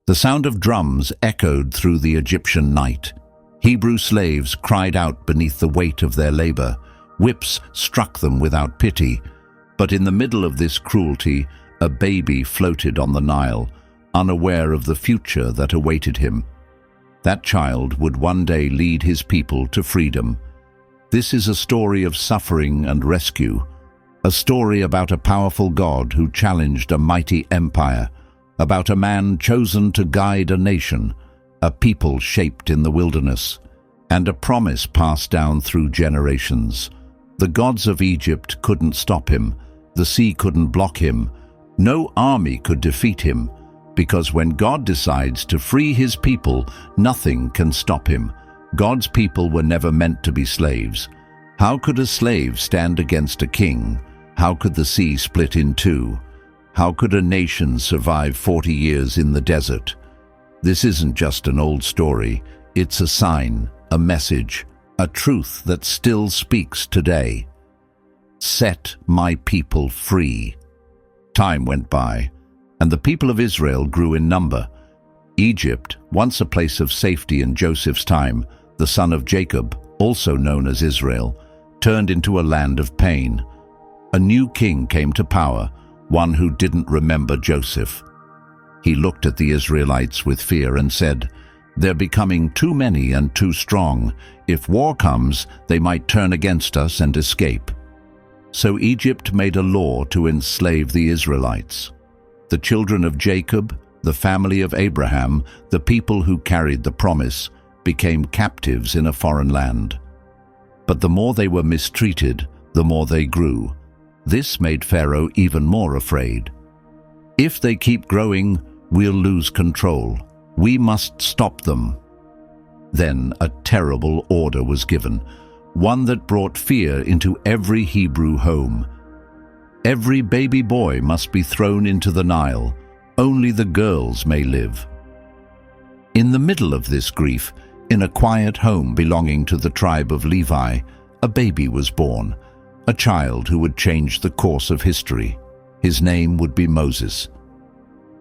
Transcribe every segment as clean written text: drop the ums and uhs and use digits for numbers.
The sound of drums echoed through the Egyptian night. Hebrew slaves cried out beneath the weight of their labor. Whips struck them without pity. But in the middle of this cruelty, a baby floated on the Nile, unaware of the future that awaited him. That child would one day lead his people to freedom. This is a story of suffering and rescue, a story about a powerful God who challenged a mighty empire, about a man chosen to guide a nation, a people shaped in the wilderness, and a promise passed down through generations. The gods of Egypt couldn't stop him, the sea couldn't block him, no army could defeat him, because when God decides to free his people, nothing can stop him. God's people were never meant to be slaves. How could a slave stand against a king? How could the sea split in two? How could a nation survive 40 years in the desert? This isn't just an old story. It's a sign, a message, a truth that still speaks today. Set my people free. Time went by, and the people of Israel grew in number. Egypt, once a place of safety in Joseph's time, the son of Jacob, also known as Israel, turned into a land of pain. A new king came to power, one who didn't remember Joseph. He looked at the Israelites with fear and said, "They're becoming too many and too strong. If war comes, they might turn against us and escape." So Egypt made a law to enslave the Israelites. The children of Jacob, the family of Abraham, the people who carried the promise, became captives in a foreign land. But the more they were mistreated, the more they grew. This made Pharaoh even more afraid. If they keep growing, we'll lose control. We must stop them. Then a terrible order was given, one that brought fear into every Hebrew home. Every baby boy must be thrown into the Nile. Only the girls may live. In the middle of this grief, in a quiet home belonging to the tribe of Levi, a baby was born, a child who would change the course of history. His name would be Moses.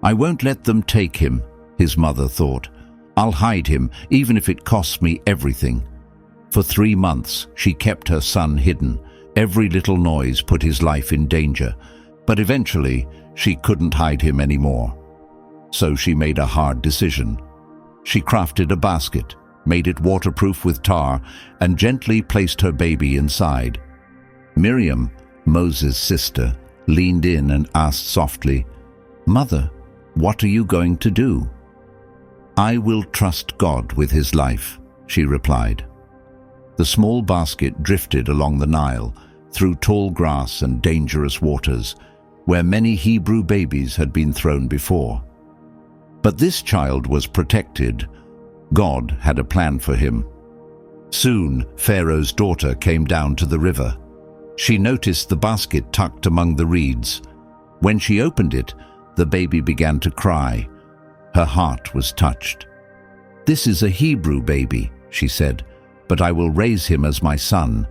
"I won't let them take him," his mother thought. "I'll hide him, even if it costs me everything." For 3 months, she kept her son hidden. Every little noise put his life in danger, but eventually she couldn't hide him anymore. So she made a hard decision. She crafted a basket, made it waterproof with tar, and gently placed her baby inside. Miriam, Moses' sister, leaned in and asked softly, "Mother, what are you going to do?" "I will trust God with his life," she replied. The small basket drifted along the Nile, through tall grass and dangerous waters, where many Hebrew babies had been thrown before. But this child was protected. God had a plan for him. Soon, Pharaoh's daughter came down to the river. She noticed the basket tucked among the reeds. When she opened it, the baby began to cry. Her heart was touched. "This is a Hebrew baby," she said, "but I will raise him as my son."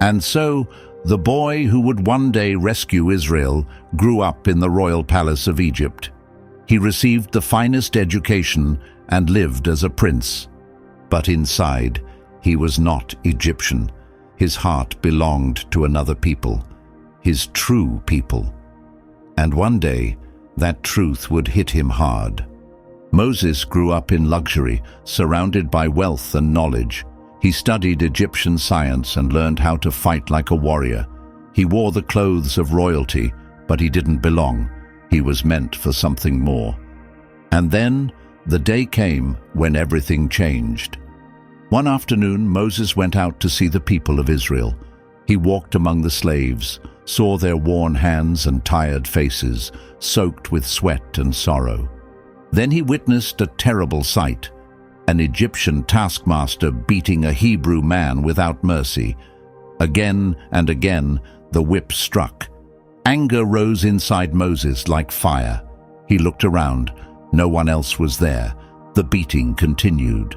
And so, the boy who would one day rescue Israel grew up in the royal palace of Egypt. He received the finest education and lived as a prince. But inside, he was not Egyptian. His heart belonged to another people, his true people. And one day, that truth would hit him hard. Moses grew up in luxury, surrounded by wealth and knowledge. He studied Egyptian science and learned how to fight like a warrior. He wore the clothes of royalty, but he didn't belong. He was meant for something more. And then, the day came when everything changed. One afternoon, Moses went out to see the people of Israel. He walked among the slaves, saw their worn hands and tired faces, soaked with sweat and sorrow. Then he witnessed a terrible sight, an Egyptian taskmaster beating a Hebrew man without mercy. Again and again, the whip struck. Anger rose inside Moses like fire. He looked around. No one else was there. The beating continued.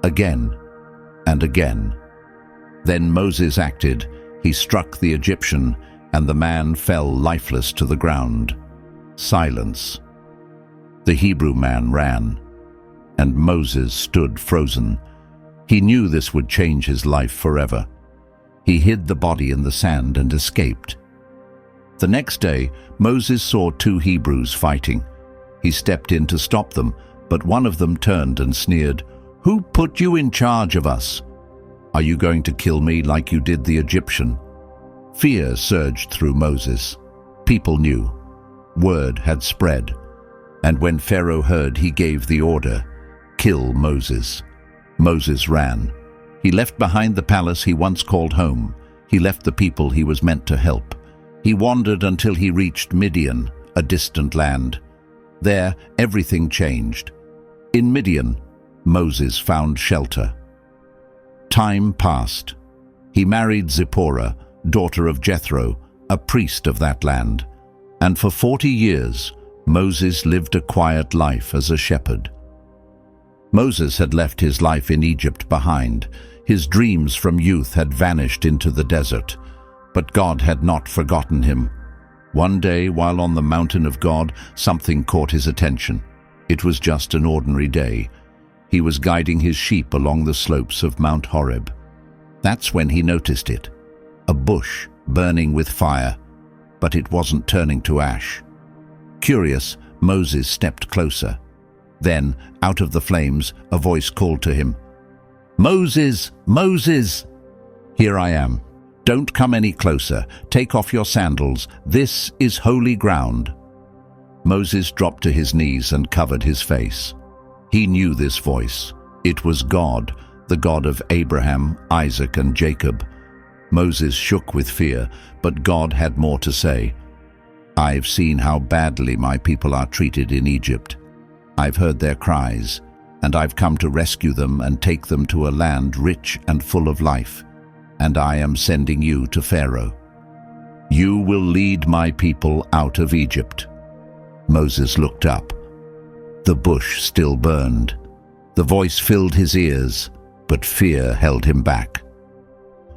Again and again. Then Moses acted. He struck the Egyptian, and the man fell lifeless to the ground. Silence. The Hebrew man ran, and Moses stood frozen. He knew this would change his life forever. He hid the body in the sand and escaped. The next day, Moses saw two Hebrews fighting. He stepped in to stop them, but one of them turned and sneered, "Who put you in charge of us? Are you going to kill me like you did the Egyptian?" Fear surged through Moses. People knew. Word had spread. And when Pharaoh heard, he gave the order, "Kill Moses." Moses ran. He left behind the palace he once called home. He left the people he was meant to help. He wandered until he reached Midian, a distant land. There, everything changed. In Midian, Moses found shelter. Time passed. He married Zipporah, daughter of Jethro, a priest of that land. And for 40 years, Moses lived a quiet life as a shepherd. Moses had left his life in Egypt behind. His dreams from youth had vanished into the desert. But God had not forgotten him. One day, while on the mountain of God, something caught his attention. It was just an ordinary day. He was guiding his sheep along the slopes of Mount Horeb. That's when he noticed it. A bush burning with fire, but it wasn't turning to ash. Curious, Moses stepped closer. Then, out of the flames, a voice called to him, "Moses, Moses!" "Here I am. Don't come any closer. Take off your sandals. This is holy ground." Moses dropped to his knees and covered his face. He knew this voice. It was God, the God of Abraham, Isaac, and Jacob. Moses shook with fear, but God had more to say. "I've seen how badly my people are treated in Egypt. I've heard their cries, and I've come to rescue them and take them to a land rich and full of life. And I am sending you to Pharaoh. You will lead my people out of Egypt." Moses looked up. The bush still burned. The voice filled his ears, but fear held him back.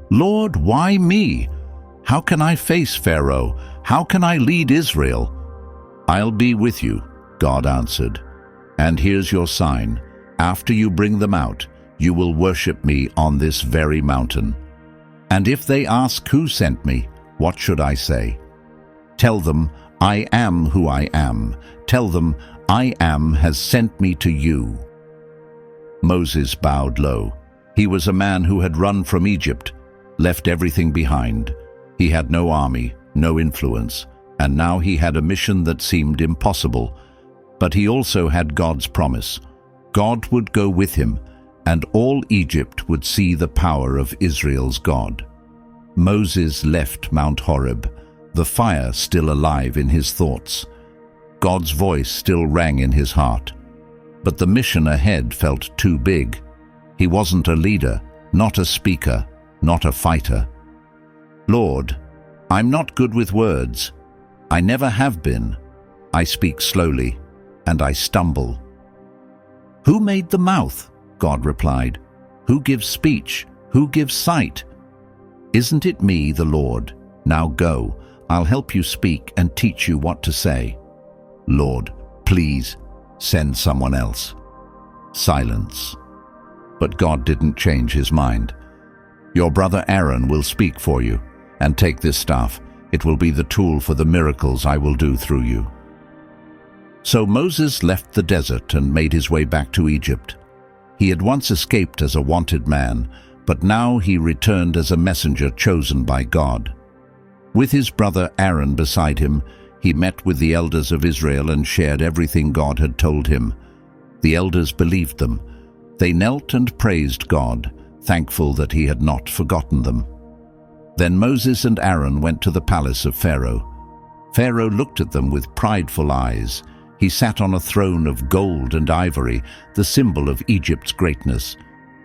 "Lord, why me? How can I face Pharaoh? How can I lead Israel?" "I'll be with you," God answered. "And here's your sign. After you bring them out, you will worship me on this very mountain. And if they ask who sent me, what should I say? Tell them, I am who I am. Tell them, I am has sent me to you." Moses bowed low. He was a man who had run from Egypt, left everything behind. He had no army, no influence, and now he had a mission that seemed impossible. But he also had God's promise. God would go with him, and all Egypt would see the power of Israel's God. Moses left Mount Horeb, the fire still alive in his thoughts. God's voice still rang in his heart. But the mission ahead felt too big. He wasn't a leader, not a speaker, not a fighter. "Lord, I'm not good with words. I never have been. I speak slowly, and I stumble." "Who made the mouth?" God replied. "Who gives speech? Who gives sight? Isn't it me, the Lord? Now go. I'll help you speak and teach you what to say." "Lord, please, send someone else." Silence. But God didn't change his mind. "Your brother Aaron will speak for you, and take this staff. It will be the tool for the miracles I will do through you." So Moses left the desert and made his way back to Egypt. He had once escaped as a wanted man, but now he returned as a messenger chosen by God. With his brother Aaron beside him, he met with the elders of Israel and shared everything God had told him. The elders believed them. They knelt and praised God, thankful that he had not forgotten them. Then Moses and Aaron went to the palace of Pharaoh. Pharaoh looked at them with prideful eyes. He sat on a throne of gold and ivory, the symbol of Egypt's greatness.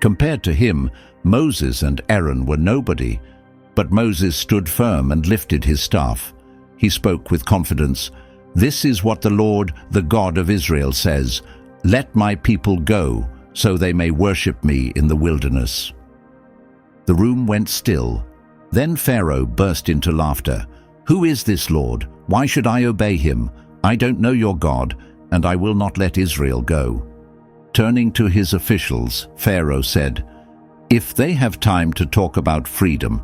Compared to him, Moses and Aaron were nobody. But Moses stood firm and lifted his staff. He spoke with confidence, "This is what the Lord, the God of Israel, says, 'Let my people go, so they may worship me in the wilderness.'" The room went still. Then Pharaoh burst into laughter. "Who is this Lord? Why should I obey him? I don't know your God. and I will not let Israel go." Turning to his officials, Pharaoh said, "If they have time to talk about freedom,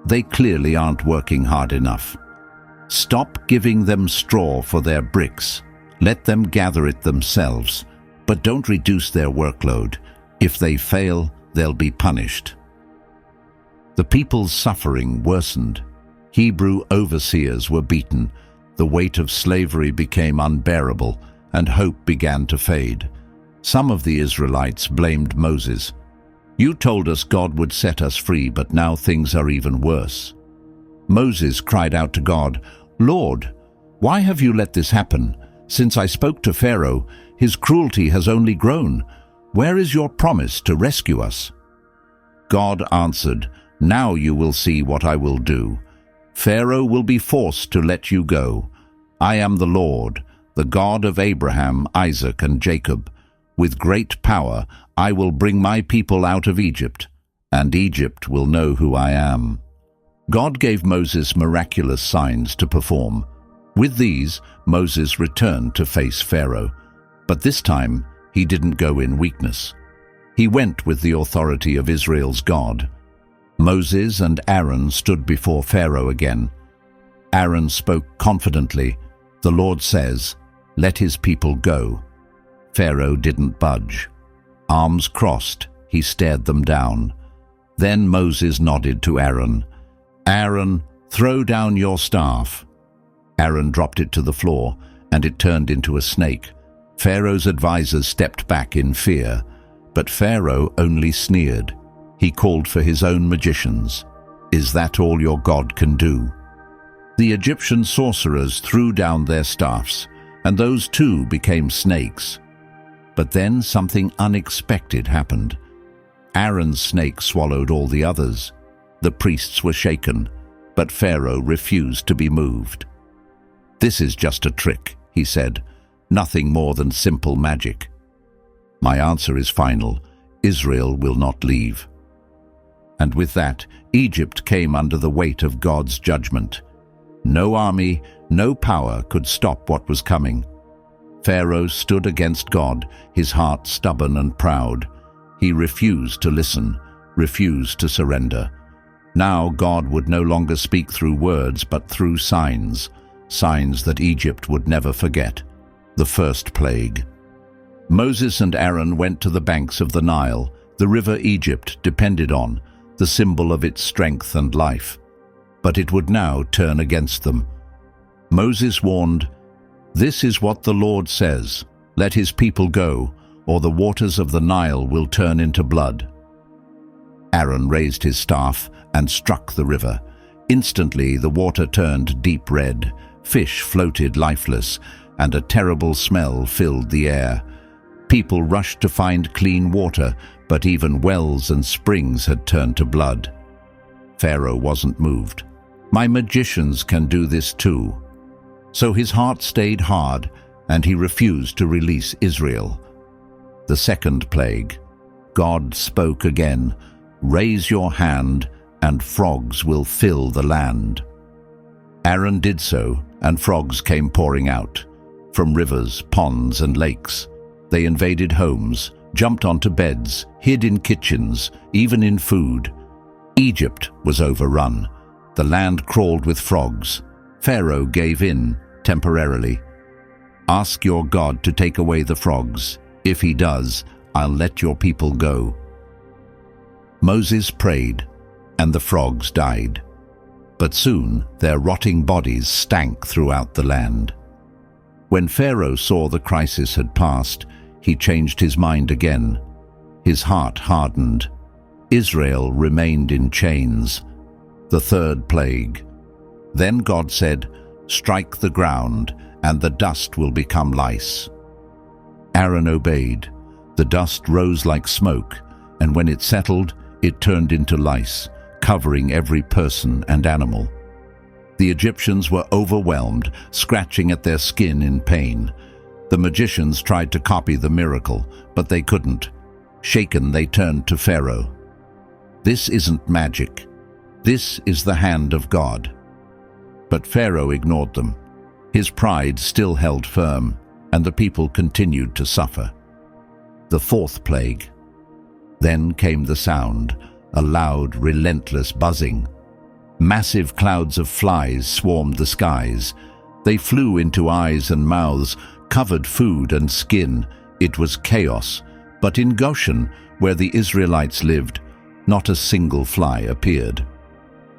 they clearly aren't working hard enough. Stop giving them straw for their bricks. Let them gather it themselves, but don't reduce their workload. If they fail, they'll be punished." The people's suffering worsened. Hebrew overseers were beaten, the weight of slavery became unbearable, and hope began to fade. Some of the Israelites blamed Moses. "You told us God would set us free, but now things are even worse." Moses cried out to God, "Lord, why have you let this happen? Since I spoke to Pharaoh, his cruelty has only grown. Where is your promise to rescue us?" God answered, "Now you will see what I will do. Pharaoh will be forced to let you go. I am the Lord, the God of Abraham, Isaac, and Jacob. With great power I will bring my people out of Egypt, and Egypt will know who I am." God gave Moses miraculous signs to perform. With these, Moses returned to face Pharaoh. But this time, he didn't go in weakness. He went with the authority of Israel's God. Moses and Aaron stood before Pharaoh again. Aaron spoke confidently, "The Lord says, let his people go." Pharaoh didn't budge. Arms crossed, he stared them down. Then Moses nodded to Aaron. "Aaron, throw down your staff." Aaron dropped it to the floor, and it turned into a snake. Pharaoh's advisors stepped back in fear, but Pharaoh only sneered. He called for his own magicians. "Is that all your God can do?" The Egyptian sorcerers threw down their staffs, and those too became snakes. But then something unexpected happened. Aaron's snake swallowed all the others. The priests were shaken, but Pharaoh refused to be moved. "This is just a trick," he said, "nothing more than simple magic." My answer is final. Israel will not leave. And with that, Egypt came under the weight of God's judgment. No army, no power could stop what was coming. Pharaoh stood against God, his heart stubborn and proud. He refused to listen, refused to surrender. Now God would no longer speak through words, but through signs, signs that Egypt would never forget. The first plague. Moses and Aaron went to the banks of the Nile, the river Egypt depended on, the symbol of its strength and life. But it would now turn against them. Moses warned, "This is what the Lord says, let his people go, or the waters of the Nile will turn into blood." Aaron raised his staff and struck the river. Instantly the water turned deep red, fish floated lifeless, and a terrible smell filled the air. People rushed to find clean water, but even wells and springs had turned to blood. Pharaoh wasn't moved. "My magicians can do this too." So his heart stayed hard, and he refused to release Israel. The second plague. God spoke again, "Raise your hand, and frogs will fill the land." Aaron did so, and frogs came pouring out. From rivers, ponds, and lakes. They invaded homes, jumped onto beds, hid in kitchens, even in food. Egypt was overrun. The land crawled with frogs. Pharaoh gave in, temporarily. "Ask your God to take away the frogs. If he does, I'll let your people go." Moses prayed, and the frogs died. But soon their rotting bodies stank throughout the land. When Pharaoh saw the crisis had passed, he changed his mind again. His heart hardened. Israel remained in chains. The third plague. Then God said, "Strike the ground, and the dust will become lice." Aaron obeyed. The dust rose like smoke, and when it settled, it turned into lice, covering every person and animal. The Egyptians were overwhelmed, scratching at their skin in pain. The magicians tried to copy the miracle, but they couldn't. Shaken, they turned to Pharaoh. "This isn't magic. This is the hand of God." But Pharaoh ignored them. His pride still held firm, and the people continued to suffer. The fourth plague. Then came the sound, a loud, relentless buzzing. Massive clouds of flies swarmed the skies. They flew into eyes and mouths, covered food and skin. It was chaos, but in Goshen, where the Israelites lived, not a single fly appeared.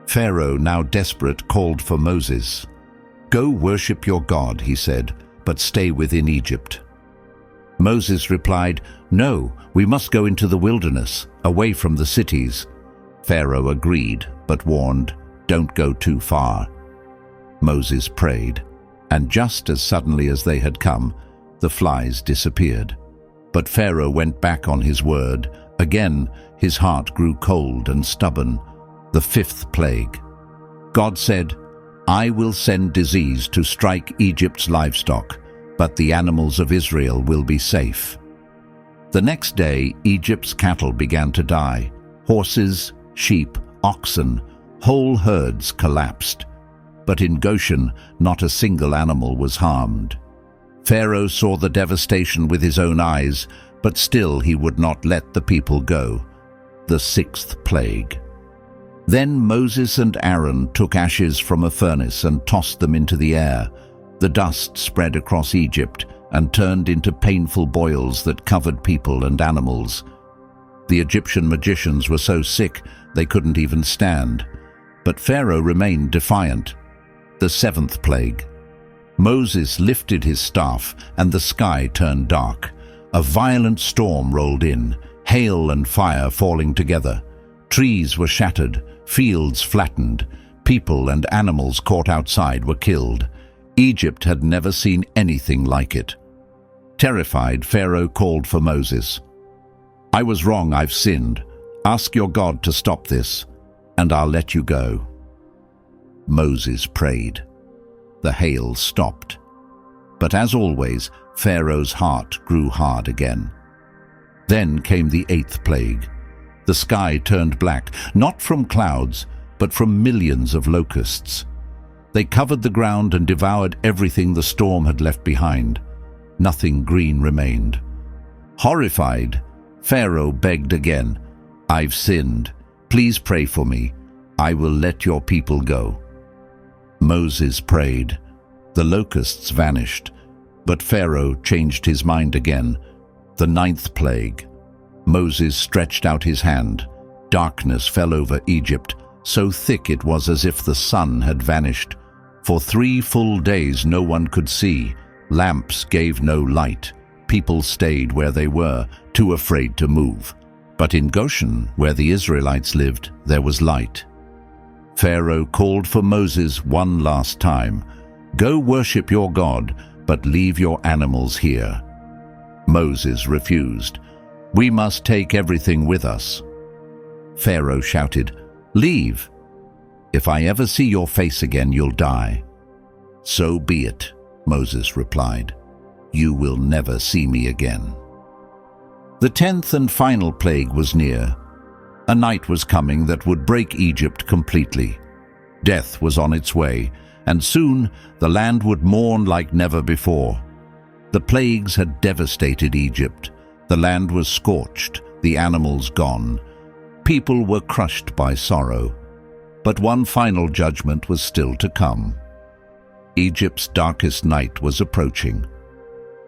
Pharaoh, now desperate, called for Moses. "Go worship your God," he said, "but stay within Egypt." Moses replied, "No, we must go into the wilderness, away from the cities." Pharaoh agreed, but warned, "Don't go too far." Moses prayed, and just as suddenly as they had come, the flies disappeared. But Pharaoh went back on his word. Again, his heart grew cold and stubborn. The fifth plague. God said, "I will send disease to strike Egypt's livestock, but the animals of Israel will be safe." The next day, Egypt's cattle began to die. Horses, sheep, oxen, whole herds collapsed. But in Goshen, not a single animal was harmed. Pharaoh saw the devastation with his own eyes, but still he would not let the people go. The sixth plague. Then Moses and Aaron took ashes from a furnace and tossed them into the air. The dust spread across Egypt and turned into painful boils that covered people and animals. The Egyptian magicians were so sick they couldn't even stand. But Pharaoh remained defiant. The seventh plague. Moses lifted his staff, and the sky turned dark. A violent storm rolled in, hail and fire falling together. Trees were shattered, fields flattened, people and animals caught outside were killed. Egypt had never seen anything like it. Terrified, Pharaoh called for Moses. "I was wrong, I've sinned. Ask your God to stop this, and I'll let you go." Moses prayed. The hail stopped. But as always, Pharaoh's heart grew hard again. Then came the eighth plague. The sky turned black, not from clouds, but from millions of locusts. They covered the ground and devoured everything the storm had left behind. Nothing green remained. Horrified, Pharaoh begged again, "I've sinned. Please pray for me. I will let your people go." Moses prayed. The locusts vanished, but Pharaoh changed his mind again. The ninth plague. Moses stretched out his hand. Darkness fell over Egypt, so thick it was as if the sun had vanished. For 3 full days no one could see. Lamps gave no light. People stayed where they were, too afraid to move. But in Goshen, where the Israelites lived, there was light. Pharaoh called for Moses one last time. "Go worship your God, but leave your animals here." Moses refused. "We must take everything with us." Pharaoh shouted, "Leave. If I ever see your face again, you'll die." "So be it," Moses replied. "You will never see me again." The 10th and final plague was near. A night was coming that would break Egypt completely. Death was on its way, and soon the land would mourn like never before. The plagues had devastated Egypt. The land was scorched, the animals gone. People were crushed by sorrow. But one final judgment was still to come. Egypt's darkest night was approaching.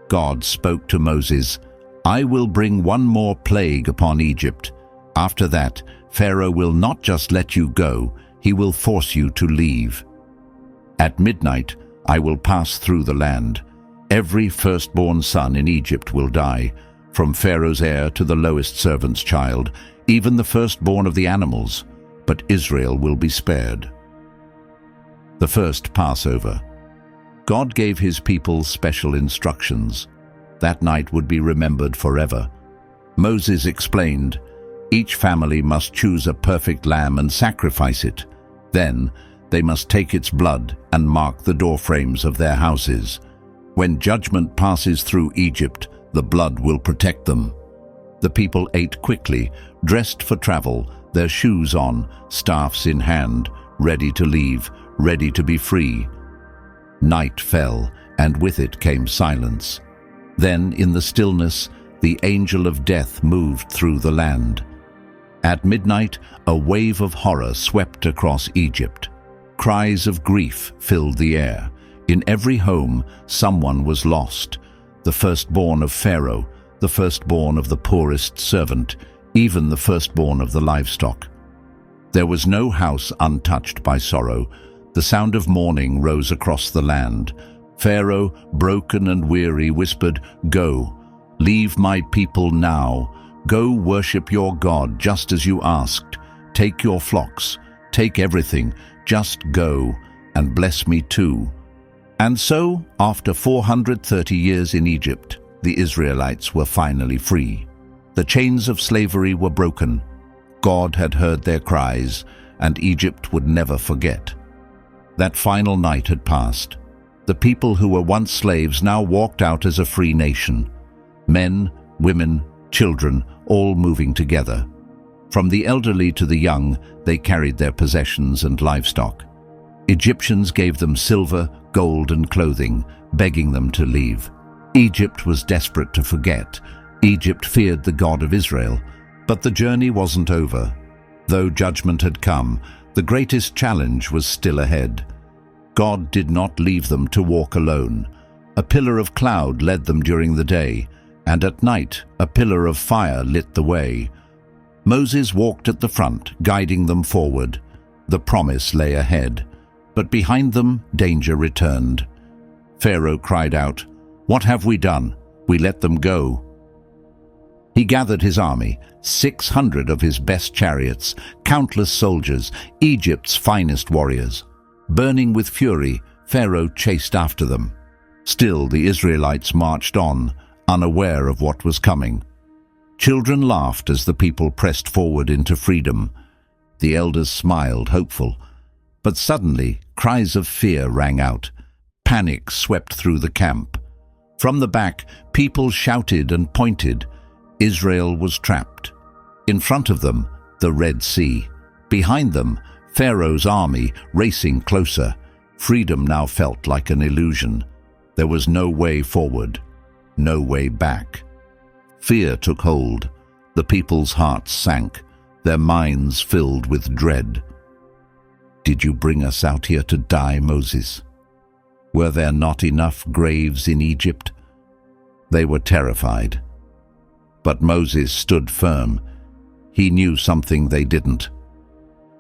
God spoke to Moses, "I will bring one more plague upon Egypt. After that, Pharaoh will not just let you go, he will force you to leave. At midnight, I will pass through the land. Every firstborn son in Egypt will die, from Pharaoh's heir to the lowest servant's child, even the firstborn of the animals, but Israel will be spared." The first Passover. God gave his people special instructions. That night would be remembered forever. Moses explained, "Each family must choose a perfect lamb and sacrifice it. Then they must take its blood and mark the doorframes of their houses. When judgment passes through Egypt, the blood will protect them." The people ate quickly, dressed for travel, their shoes on, staffs in hand, ready to leave, ready to be free. Night fell, and with it came silence. Then, in the stillness, the angel of death moved through the land. At midnight, a wave of horror swept across Egypt. Cries of grief filled the air. In every home, someone was lost. The firstborn of Pharaoh, the firstborn of the poorest servant, even the firstborn of the livestock. There was no house untouched by sorrow. The sound of mourning rose across the land. Pharaoh, broken and weary, whispered, "Go, leave my people now. Go worship your God just as you asked. Take your flocks, take everything, just go, and bless me too." And so, after 430 years in Egypt, the Israelites were finally free. The chains of slavery were broken. God had heard their cries, and Egypt would never forget. That final night had passed. The people who were once slaves now walked out as a free nation. Men, women, children, all moving together. From the elderly to the young, they carried their possessions and livestock. Egyptians gave them silver, gold, and clothing, begging them to leave. Egypt was desperate to forget. Egypt feared the God of Israel. But the journey wasn't over. Though judgment had come, the greatest challenge was still ahead. God did not leave them to walk alone. A pillar of cloud led them during the day, and at night a pillar of fire lit the way. Moses walked at the front, guiding them forward. The promise lay ahead, but behind them danger returned. Pharaoh cried out, "What have we done? We let them go." He gathered his army, 600 of his best chariots, countless soldiers, Egypt's finest warriors. Burning with fury, Pharaoh chased after them. Still, the Israelites marched on, unaware of what was coming. Children laughed as the people pressed forward into freedom. The elders smiled, hopeful. But suddenly, cries of fear rang out. Panic swept through the camp. From the back, people shouted and pointed. Israel was trapped. In front of them, the Red Sea. Behind them, Pharaoh's army racing closer. Freedom now felt like an illusion. There was no way forward, no way back. Fear took hold. The people's hearts sank, their minds filled with dread. "Did you bring us out here to die, Moses? Were there not enough graves in Egypt?" They were terrified. But Moses stood firm. He knew something they didn't.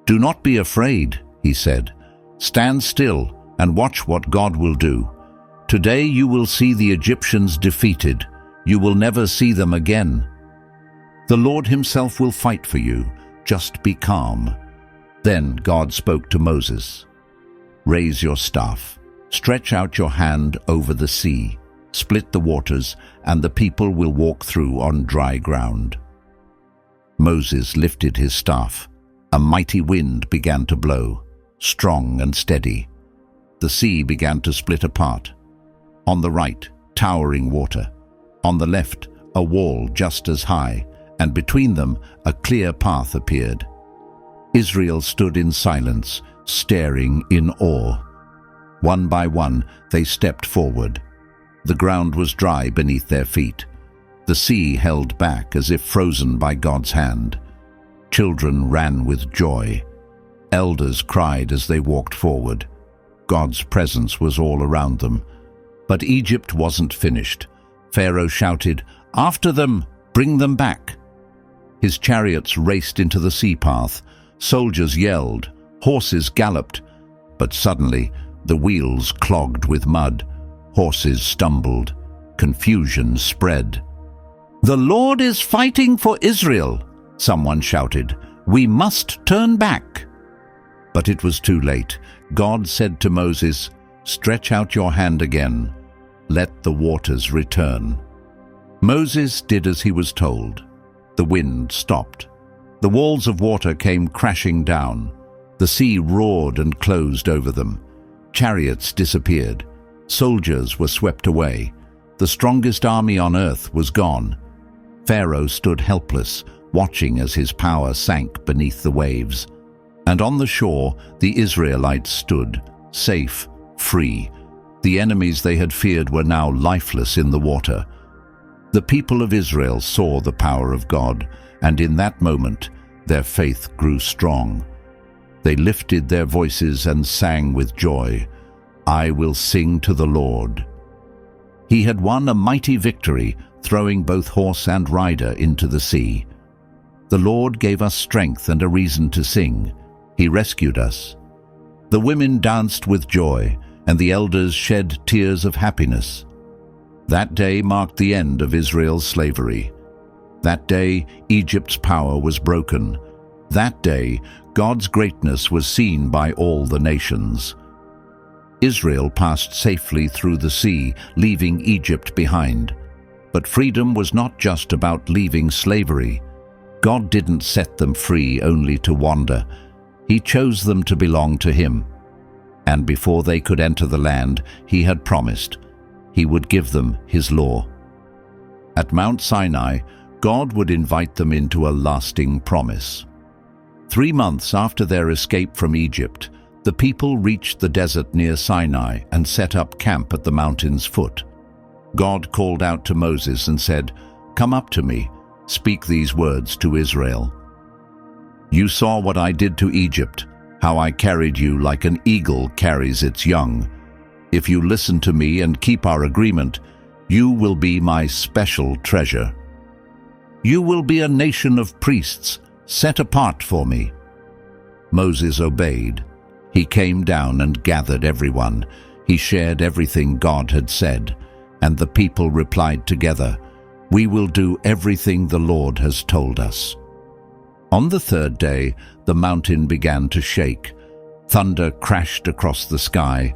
"Do not be afraid," he said. "Stand still and watch what God will do. Today you will see the Egyptians defeated. You will never see them again. The Lord himself will fight for you. Just be calm." Then God spoke to Moses. "Raise your staff. Stretch out your hand over the sea. Split the waters, and the people will walk through on dry ground." Moses lifted his staff. A mighty wind began to blow, strong and steady. The sea began to split apart. On the right, towering water. On the left, a wall just as high, and between them, a clear path appeared. Israel stood in silence, staring in awe. One by one, they stepped forward. The ground was dry beneath their feet. The sea held back as if frozen by God's hand. Children ran with joy. Elders cried as they walked forward. God's presence was all around them. But Egypt wasn't finished. Pharaoh shouted, "After them! Bring them back!" His chariots raced into the sea path. Soldiers yelled. Horses galloped. But suddenly, the wheels clogged with mud. Horses stumbled. Confusion spread. "The Lord is fighting for Israel!" someone shouted. "We must turn back." But it was too late. God said to Moses, "Stretch out your hand again. Let the waters return." Moses did as he was told. The wind stopped. The walls of water came crashing down. The sea roared and closed over them. Chariots disappeared. Soldiers were swept away. The strongest army on earth was gone. Pharaoh stood helpless, watching as his power sank beneath the waves. And on the shore, the Israelites stood, safe, free. The enemies they had feared were now lifeless in the water. The people of Israel saw the power of God, and in that moment their faith grew strong. They lifted their voices and sang with joy, "I will sing to the Lord." He had won a mighty victory, throwing both horse and rider into the sea. The Lord gave us strength and a reason to sing. He rescued us. The women danced with joy, and the elders shed tears of happiness. That day marked the end of Israel's slavery. That day, Egypt's power was broken. That day, God's greatness was seen by all the nations. Israel passed safely through the sea, leaving Egypt behind. But freedom was not just about leaving slavery. God didn't set them free only to wander. He chose them to belong to Him. And before they could enter the land He had promised, He would give them His law. At Mount Sinai, God would invite them into a lasting promise. 3 months after their escape from Egypt, the people reached the desert near Sinai and set up camp at the mountain's foot. God called out to Moses and said, "Come up to me, speak these words to Israel. You saw what I did to Egypt, how I carried you like an eagle carries its young. If you listen to me and keep our agreement, you will be my special treasure. You will be a nation of priests, set apart for me." Moses obeyed. He came down and gathered everyone. He shared everything God had said, and the people replied together, "We will do everything the Lord has told us." On the third day, the mountain began to shake. Thunder crashed across the sky.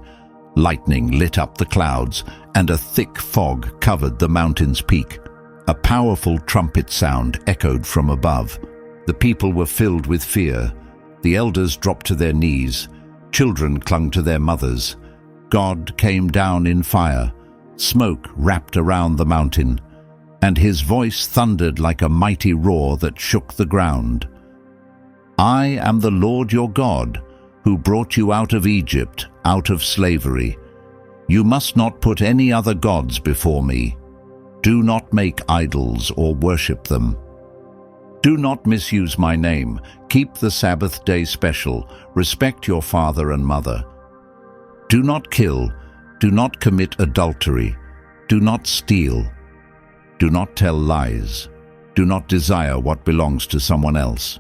Lightning lit up the clouds, and a thick fog covered the mountain's peak. A powerful trumpet sound echoed from above. The people were filled with fear. The elders dropped to their knees. Children clung to their mothers. God came down in fire. Smoke wrapped around the mountain, and His voice thundered like a mighty roar that shook the ground. "I am the Lord your God, who brought you out of Egypt, out of slavery. You must not put any other gods before me. Do not make idols or worship them. Do not misuse my name. Keep the Sabbath day special. Respect your father and mother. Do not kill. Do not commit adultery. Do not steal. Do not tell lies. Do not desire what belongs to someone else."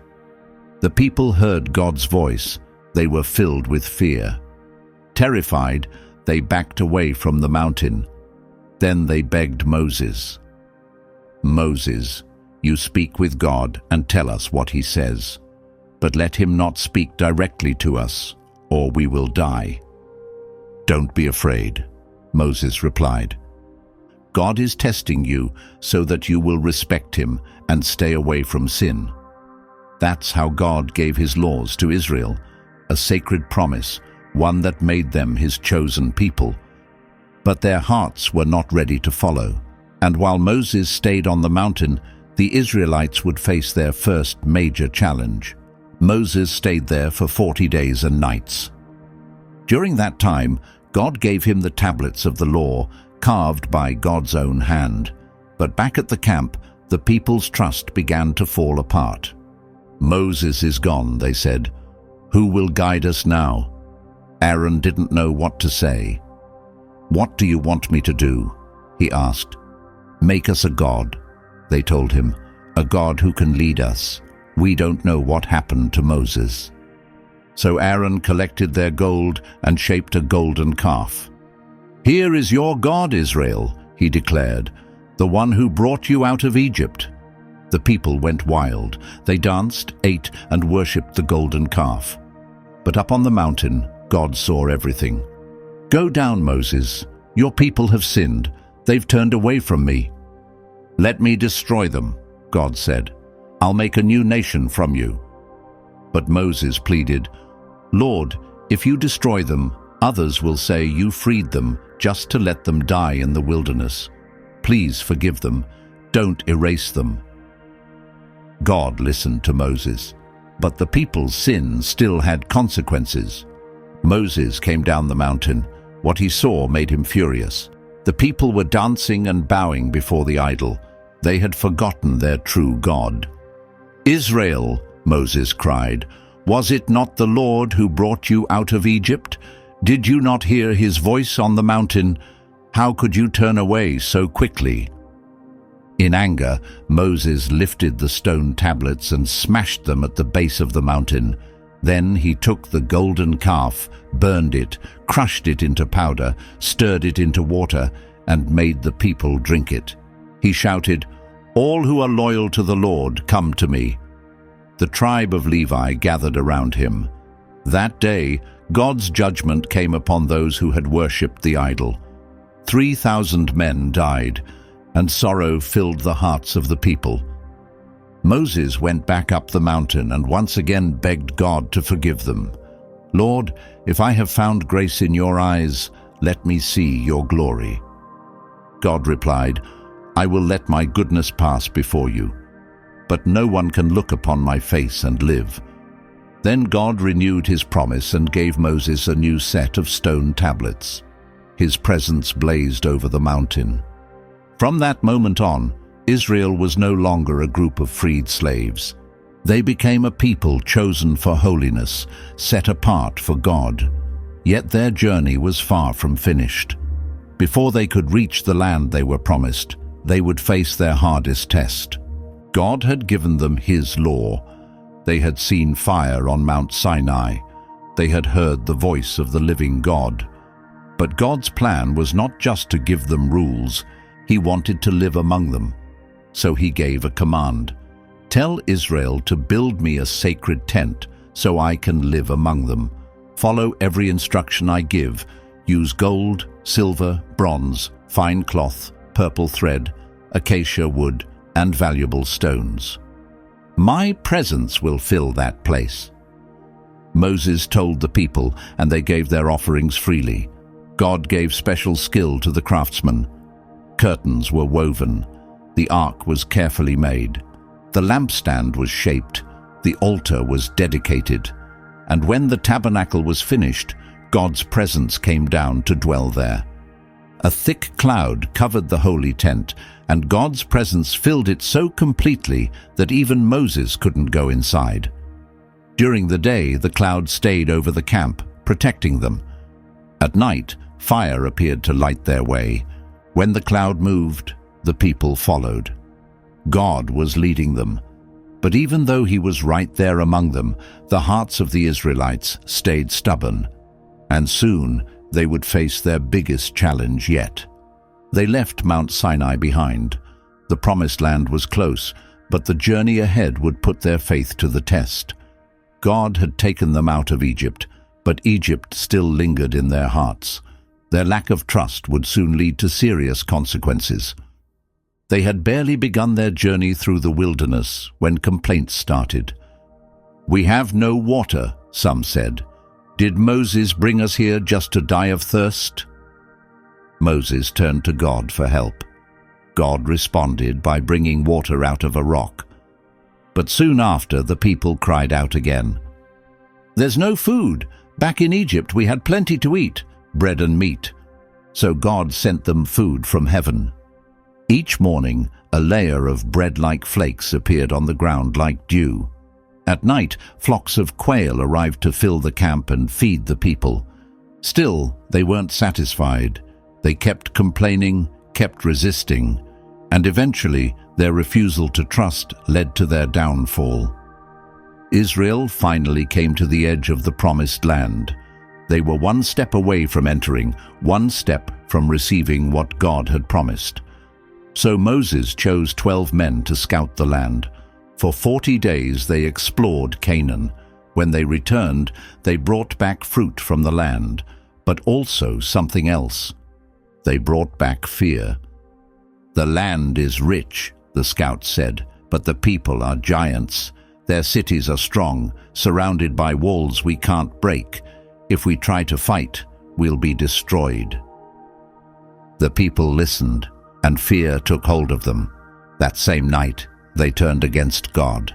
The people heard God's voice. They were filled with fear. Terrified, they backed away from the mountain. Then they begged Moses, "Moses, you speak with God and tell us what He says. But let Him not speak directly to us, or we will die." "Don't be afraid," Moses replied. "God is testing you so that you will respect Him and stay away from sin." That's how God gave His laws to Israel, a sacred promise, one that made them His chosen people. But their hearts were not ready to follow. And while Moses stayed on the mountain, the Israelites would face their first major challenge. Moses stayed there for 40 days and nights. During that time, God gave him the tablets of the law, carved by God's own hand. But back at the camp, the people's trust began to fall apart. "Moses is gone," they said. "Who will guide us now?" Aaron didn't know what to say. "What do you want me to do?" he asked. "Make us a god," they told him, "a god who can lead us. We don't know what happened to Moses." So Aaron collected their gold and shaped a golden calf. "Here is your God, Israel," he declared, "the one who brought you out of Egypt." The people went wild. They danced, ate, and worshipped the golden calf. But up on the mountain, God saw everything. "Go down, Moses. Your people have sinned. They've turned away from me." "Let me destroy them," God said. "I'll make a new nation from you." But Moses pleaded, "Lord, if you destroy them, others will say you freed them just to let them die in the wilderness. Please forgive them. Don't erase them." God listened to Moses, but the people's sin still had consequences. Moses came down the mountain. What he saw made him furious. The people were dancing and bowing before the idol. They had forgotten their true God. "Israel," Moses cried, "was it not the Lord who brought you out of Egypt? Did you not hear his voice on the mountain? How could you turn away so quickly?" In anger, Moses lifted the stone tablets and smashed them at the base of the mountain. Then he took the golden calf, burned it, crushed it into powder, stirred it into water, and made the people drink it. He shouted, "All who are loyal to the Lord, come to me." The tribe of Levi gathered around him. That day, God's judgment came upon those who had worshipped the idol. 3,000 men died, and sorrow filled the hearts of the people. Moses went back up the mountain and once again begged God to forgive them. "Lord, if I have found grace in your eyes, let me see your glory." God replied, "I will let my goodness pass before you, but no one can look upon my face and live." Then God renewed his promise and gave Moses a new set of stone tablets. His presence blazed over the mountain. From that moment on, Israel was no longer a group of freed slaves. They became a people chosen for holiness, set apart for God. Yet their journey was far from finished. Before they could reach the land they were promised, they would face their hardest test. God had given them his law. They had seen fire on Mount Sinai. They had heard the voice of the living God. But God's plan was not just to give them rules. He wanted to live among them. So he gave a command. "Tell Israel to build me a sacred tent so I can live among them. Follow every instruction I give. Use gold, silver, bronze, fine cloth, purple thread, acacia wood, and valuable stones. My presence will fill that place." Moses told the people, and they gave their offerings freely. God gave special skill to the craftsmen. Curtains were woven. The ark was carefully made. The lampstand was shaped. The altar was dedicated. And when the tabernacle was finished, God's presence came down to dwell there. A thick cloud covered the holy tent, and God's presence filled it so completely that even Moses couldn't go inside. During the day, the cloud stayed over the camp, protecting them. At night, fire appeared to light their way. When the cloud moved, the people followed. God was leading them. But even though he was right there among them, the hearts of the Israelites stayed stubborn. And soon they would face their biggest challenge yet. They left Mount Sinai behind. The promised land was close, but the journey ahead would put their faith to the test. God had taken them out of Egypt, but Egypt still lingered in their hearts. Their lack of trust would soon lead to serious consequences. They had barely begun their journey through the wilderness when complaints started. "We have no water," some said. "Did Moses bring us here just to die of thirst?" Moses turned to God for help. God responded by bringing water out of a rock. But soon after, the people cried out again. "There's no food. Back in Egypt we had plenty to eat, bread and meat." So God sent them food from heaven. Each morning, a layer of bread-like flakes appeared on the ground like dew. At night, flocks of quail arrived to fill the camp and feed the people. Still, they weren't satisfied. They kept complaining, kept resisting, and eventually their refusal to trust led to their downfall. Israel finally came to the edge of the promised land. They were one step away from entering, one step from receiving what God had promised. So Moses chose 12 men to scout the land. For 40 days they explored Canaan. When they returned, they brought back fruit from the land, but also something else. They brought back fear. "The land is rich," the scouts said, "but the people are giants. Their cities are strong, surrounded by walls we can't break. If we try to fight, we'll be destroyed." The people listened, and fear took hold of them. That same night, they turned against God.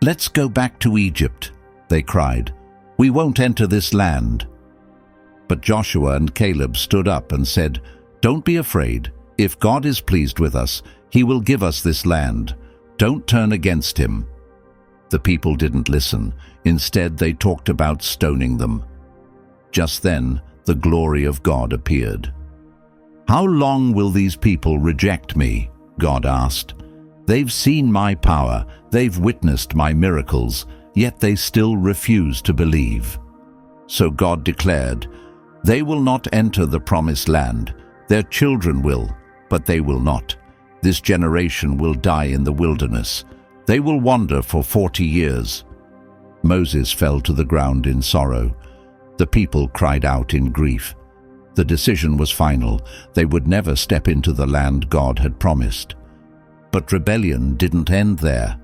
"Let's go back to Egypt," they cried. "We won't enter this land." But Joshua and Caleb stood up and said, "Don't be afraid. If God is pleased with us, He will give us this land. Don't turn against Him." The people didn't listen. Instead, they talked about stoning them. Just then, the glory of God appeared. "How long will these people reject me?" God asked. "They've seen my power, they've witnessed my miracles, yet they still refuse to believe." So God declared, "They will not enter the promised land. Their children will, but they will not. This generation will die in the wilderness. They will wander for 40 years. Moses fell to the ground in sorrow. The people cried out in grief. The decision was final. They would never step into the land God had promised. But rebellion didn't end there.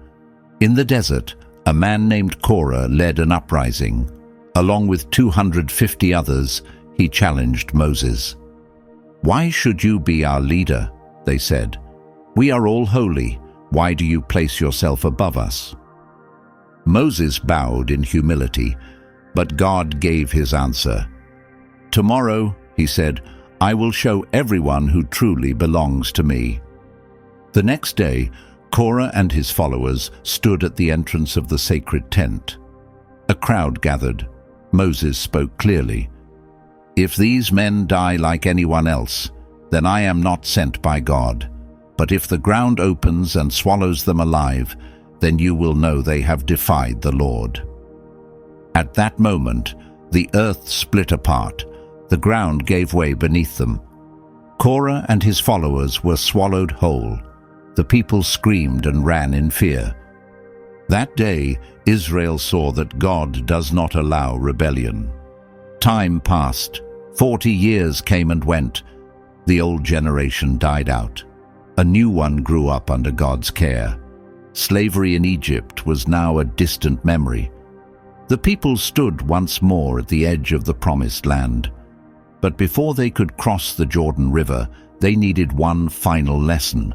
In the desert, a man named Korah led an uprising. Along with 250 others, he challenged Moses. "Why should you be our leader?" they said. "We are all holy. Why do you place yourself above us?" Moses bowed in humility, but God gave his answer. "Tomorrow," he said, "I will show everyone who truly belongs to me." The next day, Korah and his followers stood at the entrance of the sacred tent. A crowd gathered. Moses spoke clearly. "If these men die like anyone else, then I am not sent by God. But if the ground opens and swallows them alive, then you will know they have defied the Lord." At that moment, the earth split apart. The ground gave way beneath them. Korah and his followers were swallowed whole. The people screamed and ran in fear. That day, Israel saw that God does not allow rebellion. Time passed. 40 years came and went. The old generation died out. A new one grew up under God's care. Slavery in Egypt was now a distant memory. The people stood once more at the edge of the promised land. But before they could cross the Jordan River, they needed one final lesson.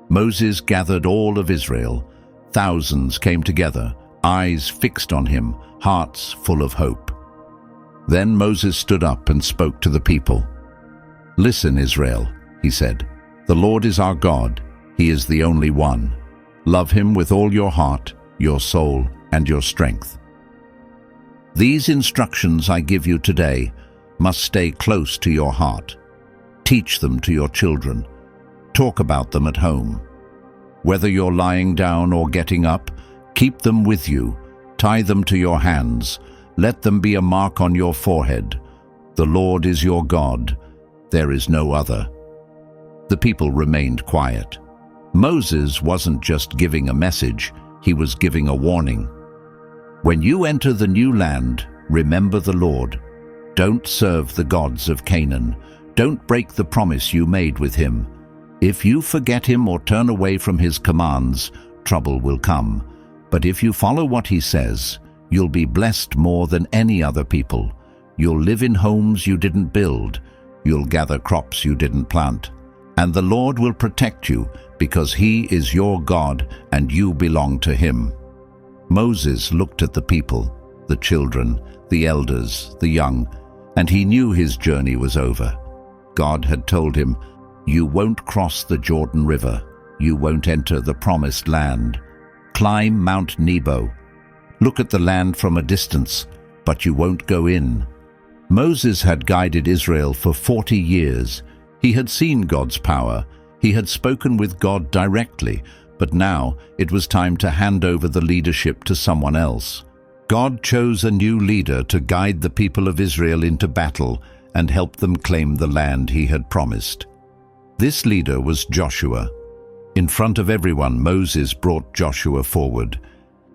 Moses gathered all of Israel. Thousands came together, eyes fixed on him, hearts full of hope. Then Moses stood up and spoke to the people. "Listen, Israel," he said. "The Lord is our God. He is the only one. Love Him with all your heart, your soul, and your strength. These instructions I give you today must stay close to your heart. Teach them to your children. Talk about them at home. Whether you're lying down or getting up, keep them with you. Tie them to your hands. Let them be a mark on your forehead. The Lord is your God. There is no other." The people remained quiet. Moses wasn't just giving a message, he was giving a warning. "When you enter the new land, remember the Lord. Don't serve the gods of Canaan. Don't break the promise you made with him. If you forget him or turn away from his commands, trouble will come. But if you follow what he says, you'll be blessed more than any other people. You'll live in homes you didn't build. You'll gather crops you didn't plant. And the Lord will protect you, because He is your God and you belong to Him." Moses looked at the people, the children, the elders, the young, and he knew his journey was over. God had told him, "You won't cross the Jordan River. You won't enter the promised land. Climb Mount Nebo. Look at the land from a distance, but you won't go in." Moses had guided Israel for 40 years. He had seen God's power. He had spoken with God directly, but now it was time to hand over the leadership to someone else. God chose a new leader to guide the people of Israel into battle and help them claim the land He had promised. This leader was Joshua. In front of everyone, Moses brought Joshua forward.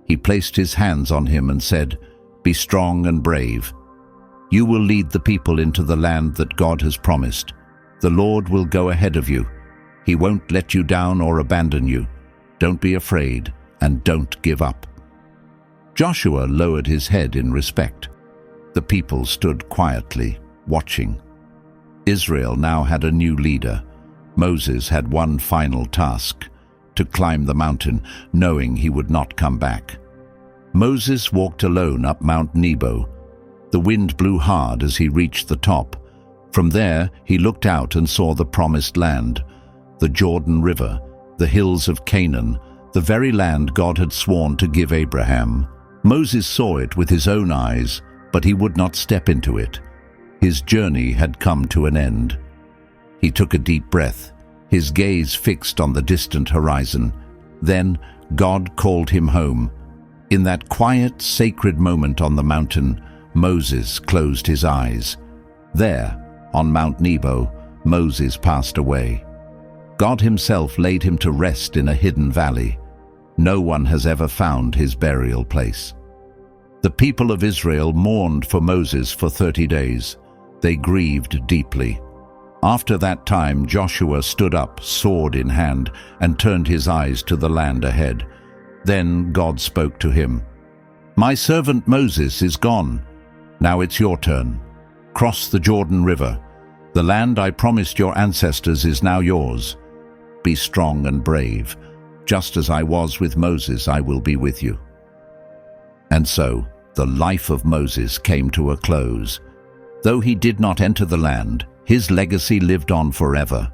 He placed his hands on him and said, "Be strong and brave. You will lead the people into the land that God has promised. The Lord will go ahead of you. He won't let you down or abandon you. Don't be afraid and don't give up." Joshua lowered his head in respect. The people stood quietly, watching. Israel now had a new leader. Moses had one final task, to climb the mountain, knowing he would not come back. Moses walked alone up Mount Nebo. The wind blew hard as he reached the top. From there, he looked out and saw the promised land, the Jordan River, the hills of Canaan, the very land God had sworn to give Abraham. Moses saw it with his own eyes, but he would not step into it. His journey had come to an end. He took a deep breath, his gaze fixed on the distant horizon. Then God called him home. In that quiet, sacred moment on the mountain, Moses closed his eyes. There, on Mount Nebo, Moses passed away. God himself laid him to rest in a hidden valley. No one has ever found his burial place. The people of Israel mourned for Moses for 30 days. They grieved deeply. After that time, Joshua stood up, sword in hand, and turned his eyes to the land ahead. Then God spoke to him. "My servant Moses is gone. Now it's your turn. Cross the Jordan River. The land I promised your ancestors is now yours. Be strong and brave. Just as I was with Moses, I will be with you." And so, the life of Moses came to a close. Though he did not enter the land, his legacy lived on forever.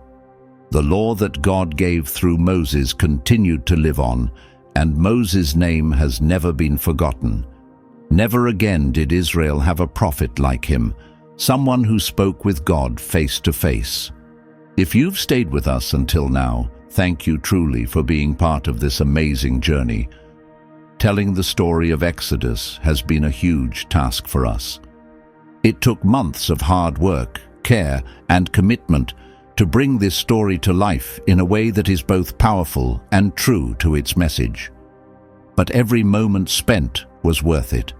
The law that God gave through Moses continued to live on, and Moses' name has never been forgotten. Never again did Israel have a prophet like him, someone who spoke with God face to face. If you've stayed with us until now, thank you truly for being part of this amazing journey. Telling the story of Exodus has been a huge task for us. It took months of hard work, care, and commitment to bring this story to life in a way that is both powerful and true to its message. But every moment spent was worth it.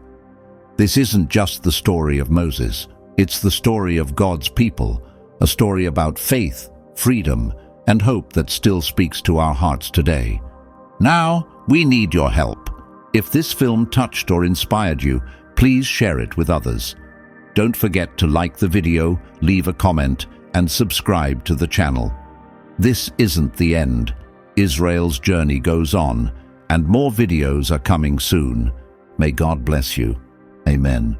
This isn't just the story of Moses. It's the story of God's people, a story about faith, freedom, and hope that still speaks to our hearts today. Now, we need your help. If this film touched or inspired you, please share it with others. Don't forget to like the video, leave a comment, and subscribe to the channel. This isn't the end. Israel's journey goes on, and more videos are coming soon. May God bless you. Amen.